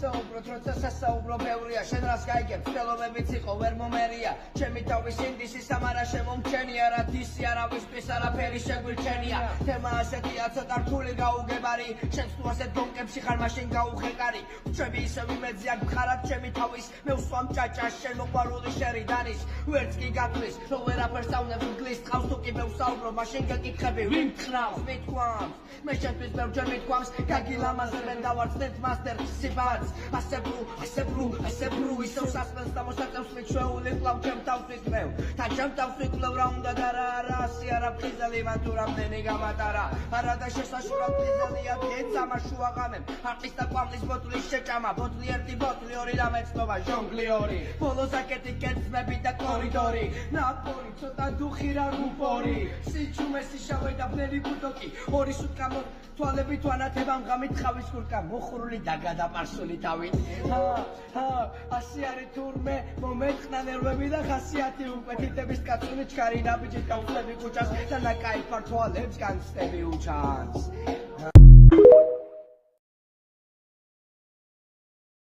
ვისაუბროთ, როცა სასაუბრო ბევრია, შენ რას გაიგებ, ცდილობებიც იყო ვერ მომერია, ჩემი თავის ინდისი სამარა შემომჩენია, რა დისი არავისთვის არაფერი შეგვირჩენია, თემა ასეთია ცოტა რთული გაუგებარი, შენს თუ ასეთ გონკებში ხარ მაშინ გაუხეკარი, ჩვენი ისევ იმედზე აქ მხარად ჩემი თავის, მე ვსვამ ჭაჭას შენ მოყვარული შერი დანის, ვერც კი გათვლის, რო ვერაფერს ავნებს გლის წყავს თუ კი მე ვსაუბრო, მაშინ გეკითხები ვინ თხრავს, მithქვამს, მე შენთვის ბევრჯერ მithქვამს, გაგილამაზებენ დავარწნეთ მასტერ სიბაც, ასე ბრუ, ისევ სასმელს და მოსაწევს მიჩვეული კლავ ჩემ თავს ვიკვლევ, და ჩემ თავს ვიკვლევ რა უნდა და რა არა, ასი არა ფხიზელი მან თუ რამდენი გამატარა, არა და შესაშურალ ფხიზელია დეცამა შუაღამემ, არყის და კვამლის ბოთლის შეჭამა, ბოთლი ერთი ბოთლი ორი და მეცნობა ჟონგლიორი, ბოლოს აკეთი კენცმები და კორიდორი, ნაპოლი ცოტა დუხი რა რუპორი, სიჩუმესი შავე და ბნელი ბუდოკი, ორი სუტკა თვალები თუ ანათებამ ღამით ხავის კურტკა, მოხურული და გადაპარსული თავით, ასი არის თურმე, მომეწყნა ნერვები და ხასიათი უკვე თითების კაცუნი ჩქარი ნაბიჯით გავხლები კუჭას და ნაკაიფ ფართვალებს განცდები უჩანს.